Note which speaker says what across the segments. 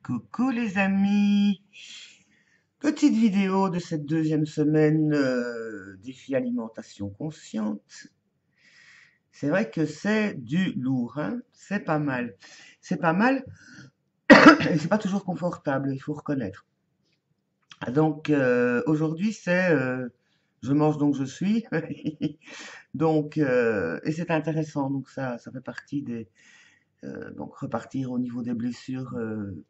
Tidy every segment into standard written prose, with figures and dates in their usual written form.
Speaker 1: Coucou les amis, petite vidéo de cette deuxième semaine défi alimentation consciente. C'est vrai que c'est du lourd, hein, c'est pas mal. C'est pas mal et c'est pas toujours confortable, il faut reconnaître. Donc aujourd'hui c'est je mange donc je suis. Donc et c'est intéressant, donc ça fait partie des donc repartir au niveau des blessures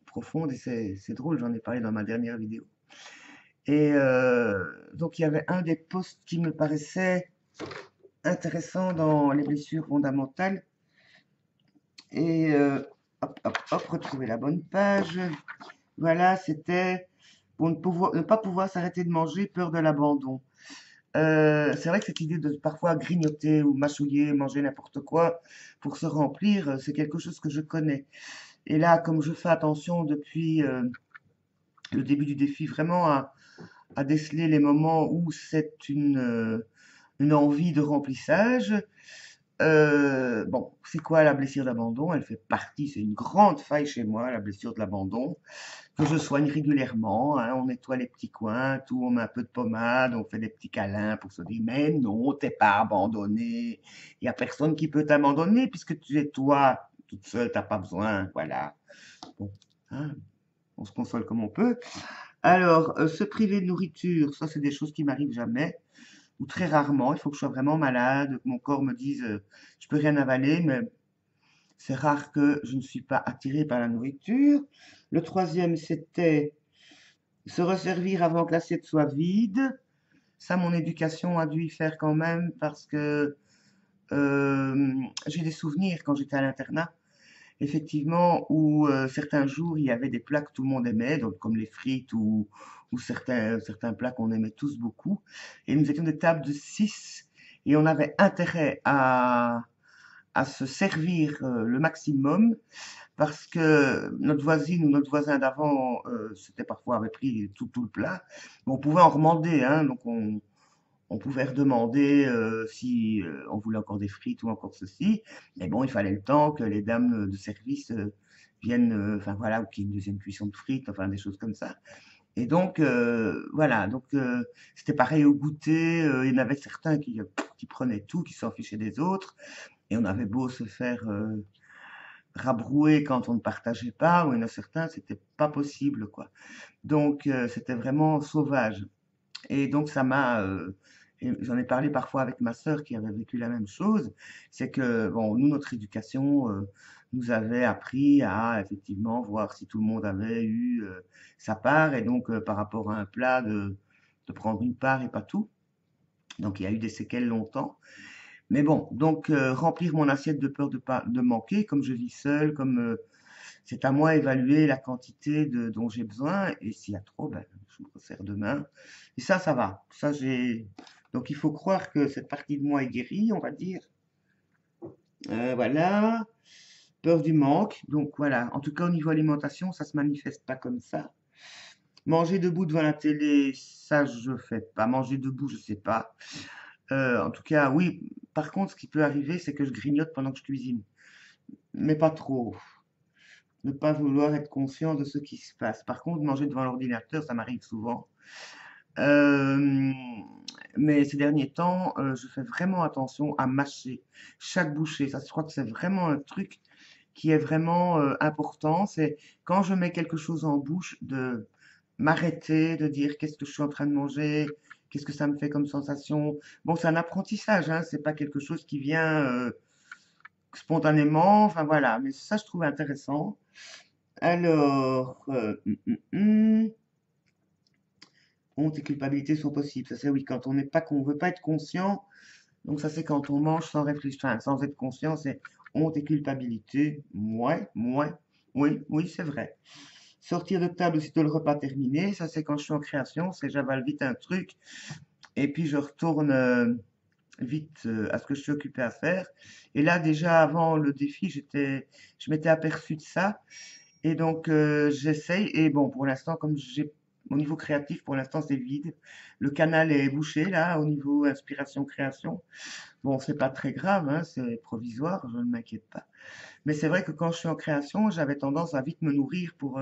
Speaker 1: profondes et c'est drôle, j'en ai parlé dans ma dernière vidéo. Et donc il y avait un des posts qui me paraissait intéressant dans les blessures fondamentales. Et hop, retrouver la bonne page. Voilà, c'était pour ne pas pouvoir s'arrêter de manger, peur de l'abandon. C'est vrai que cette idée de parfois grignoter ou mâchouiller, manger n'importe quoi pour se remplir, c'est quelque chose que je connais. Et là, comme je fais attention depuis le début du défi, vraiment à déceler les moments où c'est une envie de remplissage. Bon, c'est quoi la blessure d'abandon? Elle fait partie, c'est une grande faille chez moi, la blessure de l'abandon, que je soigne régulièrement, hein. On nettoie les petits coins, tout, on met un peu de pommade, on fait des petits câlins pour se dire, mais non, t'es pas abandonné. Il y a personne qui peut t'abandonner puisque tu es toi, toute seule, t'as pas besoin, voilà. Bon, hein, on se console comme on peut. Alors, se priver de nourriture, ça c'est des choses qui m'arrivent jamais, ou très rarement. Il faut que je sois vraiment malade, que mon corps me dise je peux rien avaler, mais c'est rare que je ne suis pas attirée par la nourriture. Le troisième, c'était se resservir avant que l'assiette soit vide. Ça, mon éducation a dû y faire quand même parce que j'ai des souvenirs quand j'étais à l'internat effectivement, où certains jours, il y avait des plats que tout le monde aimait, donc comme les frites ou certains plats qu'on aimait tous beaucoup. Et nous étions des tables de 6 et on avait intérêt à se servir le maximum parce que notre voisine ou notre voisin d'avant, c'était parfois avait pris tout le plat. Mais on pouvait en demander, hein, donc on pouvait redemander si on voulait encore des frites ou encore ceci. Mais bon, il fallait le temps que les dames de service viennent, enfin voilà, ou qu'il y ait une deuxième cuisson de frites, enfin des choses comme ça. Et donc, voilà, donc c'était pareil au goûter. Il y en avait certains qui prenaient tout, qui s'en fichaient des autres. Et on avait beau se faire rabrouer quand on ne partageait pas, ou il y en a certains, c'était pas possible, quoi. Donc, c'était vraiment sauvage. Et donc ça m'a, et j'en ai parlé parfois avec ma sœur qui avait vécu la même chose, c'est que bon, nous notre éducation nous avait appris à effectivement voir si tout le monde avait eu sa part et donc par rapport à un plat de prendre une part et pas tout. Donc il y a eu des séquelles longtemps. Mais bon, donc remplir mon assiette de peur de pas de manquer, comme je vis seule, comme c'est à moi d'évaluer la quantité dont j'ai besoin et s'il y a trop, ben, je me resserre demain. Et ça va. Ça, j'ai. Donc il faut croire que cette partie de moi est guérie, on va dire. Voilà. Peur du manque. Donc voilà. En tout cas, au niveau alimentation, ça se manifeste pas comme ça. Manger debout devant la télé, ça je fais pas. Manger debout, je sais pas. En tout cas, oui. Par contre, ce qui peut arriver, c'est que je grignote pendant que je cuisine, mais pas trop. Ne pas vouloir être conscient de ce qui se passe. Par contre, manger devant l'ordinateur, ça m'arrive souvent. Euh, mais ces derniers temps, je fais vraiment attention à mâcher chaque bouchée. Ça, je crois que c'est vraiment un truc qui est vraiment important. C'est quand je mets quelque chose en bouche, de m'arrêter, de dire qu'est-ce que je suis en train de manger, qu'est-ce que ça me fait comme sensation. Bon, c'est un apprentissage, hein, c'est pas quelque chose qui vient spontanément. Enfin voilà, mais ça, je trouve intéressant. Alors, honte et culpabilité sont possibles. Ça, c'est oui, quand on n'est pas, qu'on veut pas être conscient. Donc, ça, c'est quand on mange sans réfléchir, enfin, sans être conscient, c'est honte et culpabilité. Oui, c'est vrai. Sortir de table aussitôt le repas terminé, ça, c'est quand je suis en création, c'est j'avale vite un truc et puis je retourne vite à ce que je suis occupé à faire. Et là, déjà avant le défi, je m'étais aperçu de ça. Et donc, j'essaye. Et bon, pour l'instant, comme j'ai au niveau créatif, pour l'instant, c'est vide. Le canal est bouché, là, au niveau inspiration-création. Bon, c'est pas très grave, hein, c'est provisoire, je ne m'inquiète pas. Mais c'est vrai que quand je suis en création, j'avais tendance à vite me nourrir pour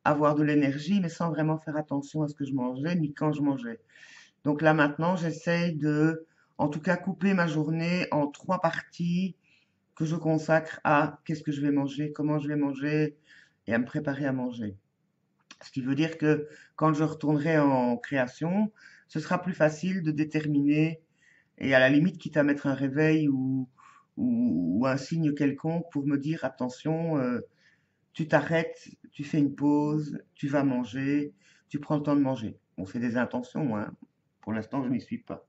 Speaker 1: avoir de l'énergie, mais sans vraiment faire attention à ce que je mangeais, ni quand je mangeais. Donc là, maintenant, j'essaye de, en tout cas, couper ma journée en 3 parties que je consacre à qu'est-ce que je vais manger, comment je vais manger et à me préparer à manger. Ce qui veut dire que quand je retournerai en création, ce sera plus facile de déterminer et à la limite, quitte à mettre un réveil ou un signe quelconque pour me dire attention, tu t'arrêtes, tu fais une pause, tu vas manger, tu prends le temps de manger. On fait des intentions, hein. Pour l'instant, je n'y suis pas.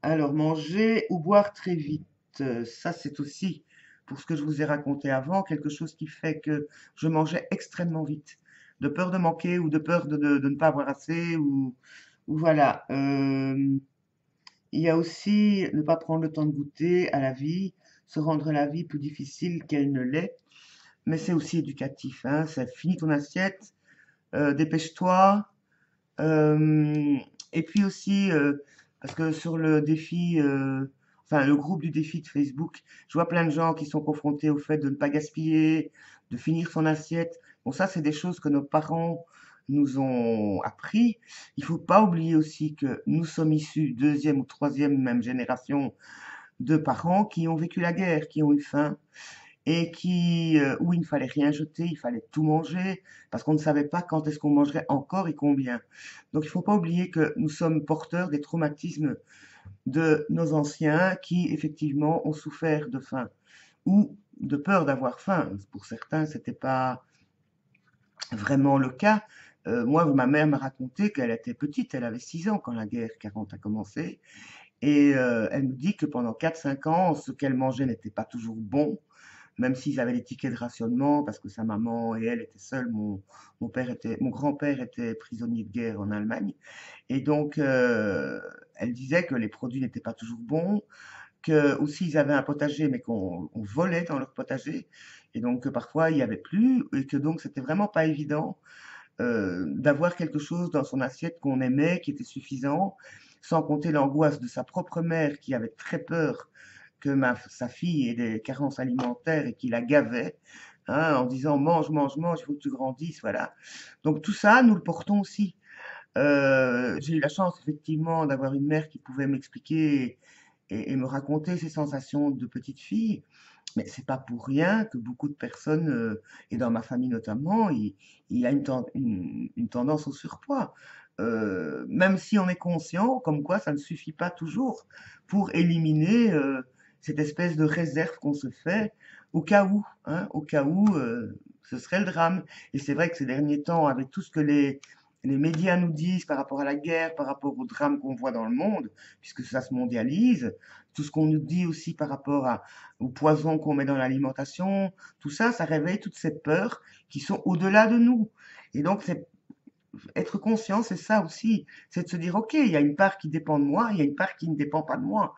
Speaker 1: Alors, manger ou boire très vite, ça c'est aussi, pour ce que je vous ai raconté avant, quelque chose qui fait que je mangeais extrêmement vite, de peur de manquer ou de peur de ne pas avoir assez, ou voilà. Il y a aussi ne pas prendre le temps de goûter à la vie, se rendre la vie plus difficile qu'elle ne l'est, mais c'est aussi éducatif, hein. C'est fini ton assiette, dépêche-toi, euh, et puis aussi, parce que sur le défi, enfin le groupe du défi de Facebook, je vois plein de gens qui sont confrontés au fait de ne pas gaspiller, de finir son assiette. Bon, ça, c'est des choses que nos parents nous ont appris. Il faut pas oublier aussi que nous sommes issus deuxième ou troisième même génération de parents qui ont vécu la guerre, qui ont eu faim et où il ne fallait rien jeter, il fallait tout manger, parce qu'on ne savait pas quand est-ce qu'on mangerait encore et combien. Donc il ne faut pas oublier que nous sommes porteurs des traumatismes de nos anciens qui, effectivement, ont souffert de faim ou de peur d'avoir faim. Pour certains, c'était pas vraiment le cas. Moi, ma mère m'a raconté qu'elle était petite, elle avait 6 ans quand la guerre 40 a commencé, et elle me dit que pendant 4 5 ans, ce qu'elle mangeait n'était pas toujours bon, même s'ils avaient des tickets de rationnement, parce que sa maman et elle étaient seules. Mon grand-père était prisonnier de guerre en Allemagne. Et donc, elle disait que les produits n'étaient pas toujours bons, que aussi ils avaient un potager, mais qu'on volait dans leur potager. Et donc, que parfois, il n'y avait plus, et que donc, c'était vraiment pas évident d'avoir quelque chose dans son assiette qu'on aimait, qui était suffisant, sans compter l'angoisse de sa propre mère qui avait très peur que sa fille ait des carences alimentaires et qui la gavait, hein, en disant mange, mange, mange, il faut que tu grandisses, voilà. Donc tout ça, nous le portons aussi. J'ai eu la chance effectivement d'avoir une mère qui pouvait m'expliquer et me raconter ses sensations de petite fille. Mais c'est pas pour rien que beaucoup de personnes, et dans ma famille notamment, il y a une tendance au surpoids. Même si on est conscient, comme quoi ça ne suffit pas toujours pour éliminer cette espèce de réserve qu'on se fait au cas où, hein, au cas où ce serait le drame. Et c'est vrai que ces derniers temps, avec tout ce que les médias nous disent par rapport à la guerre, par rapport au drame qu'on voit dans le monde, puisque ça se mondialise, tout ce qu'on nous dit aussi par rapport au poison qu'on met dans l'alimentation, tout ça, ça réveille toutes ces peurs qui sont au-delà de nous. Et donc, être conscient, c'est ça aussi, c'est de se dire, OK, il y a une part qui dépend de moi, il y a une part qui ne dépend pas de moi.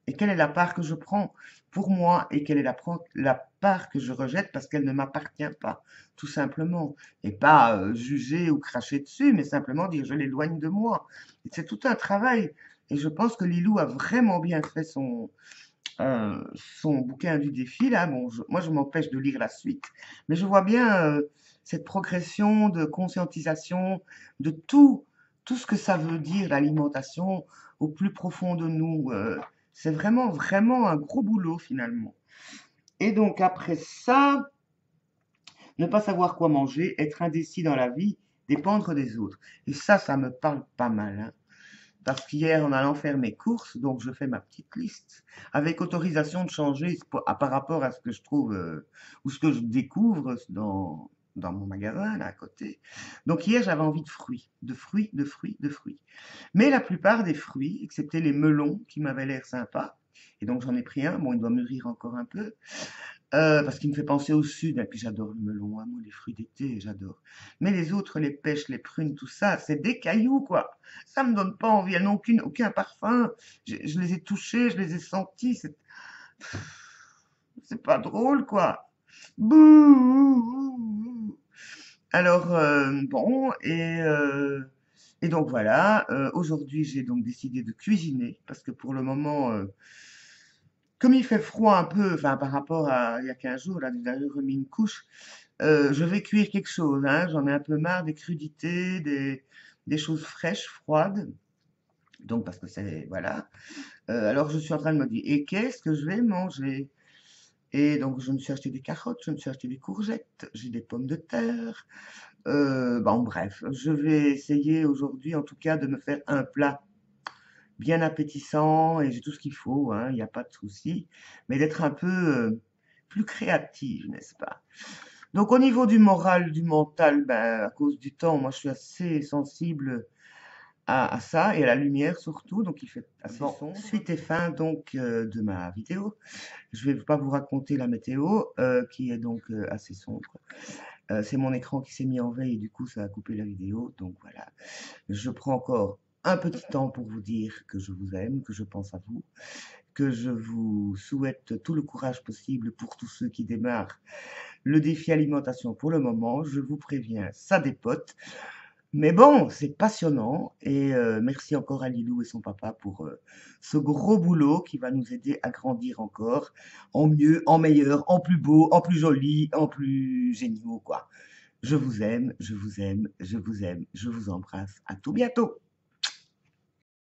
Speaker 1: Et quelle est la part que je prends pour moi et quelle est la part que je rejette parce qu'elle ne m'appartient pas, tout simplement. Et pas juger ou cracher dessus, mais simplement dire je l'éloigne de moi. Et c'est tout un travail. Et je pense que Lilou a vraiment bien fait son bouquin du défi, là. Bon, moi, je m'empêche de lire la suite, mais je vois bien cette progression de conscientisation de tout ce que ça veut dire, l'alimentation, au plus profond de nous. C'est vraiment, vraiment un gros boulot, finalement. Et donc, après ça, ne pas savoir quoi manger, être indécis dans la vie, dépendre des autres. Et ça me parle pas mal, hein. Parce qu'hier, en allant faire mes courses, donc je fais ma petite liste, avec autorisation de changer par rapport à ce que je trouve ou ce que je découvre dans mon magasin là à côté. Donc hier, j'avais envie de fruits, de fruits, de fruits, de fruits. Mais la plupart des fruits, excepté les melons qui m'avaient l'air sympas, et donc j'en ai pris un, bon, il doit mûrir encore un peu, parce qu'il me fait penser au sud, et puis j'adore le melon, hein, moi les fruits d'été, j'adore. Mais les autres, les pêches, les prunes, tout ça, c'est des cailloux, quoi. Ça me donne pas envie, elles n'ont aucun parfum. Je les ai touchés, je les ai sentis, c'est pas drôle, quoi. Bouh! Alors, bon, et donc voilà, aujourd'hui j'ai donc décidé de cuisiner, parce que pour le moment, comme il fait froid un peu, enfin par rapport à il y a 15 jours, là, j'ai d'ailleurs remis une couche, je vais cuire quelque chose, hein, j'en ai un peu marre des crudités, des choses fraîches, froides, donc parce que c'est, voilà. Alors je suis en train de me dire, et qu'est-ce que je vais manger? Et donc je me suis acheté des carottes, je me suis acheté des courgettes, j'ai des pommes de terre. Bon, bref, je vais essayer aujourd'hui, en tout cas, de me faire un plat bien appétissant et j'ai tout ce qu'il faut, hein, il n'y a pas de souci, mais d'être un peu plus créative, n'est-ce pas? Donc au niveau du moral, du mental, ben, à cause du temps, moi je suis assez sensible à ça et à la lumière surtout, donc il fait assez
Speaker 2: Bon,
Speaker 1: sombre. Suite et fin donc de ma vidéo. Je vais pas vous raconter la météo qui est donc assez sombre. C'est mon écran qui s'est mis en veille et du coup ça a coupé la vidéo. Donc voilà, je prends encore un petit temps pour vous dire que je vous aime, que je pense à vous, que je vous souhaite tout le courage possible pour tous ceux qui démarrent le défi alimentation pour le moment. Je vous préviens, ça dépote. Mais bon, c'est passionnant et merci encore à Lilou et son papa pour ce gros boulot qui va nous aider à grandir encore en mieux, en meilleur, en plus beau, en plus joli, en plus géniaux, quoi. Je vous aime, je vous aime, je vous aime, je vous embrasse. À tout bientôt.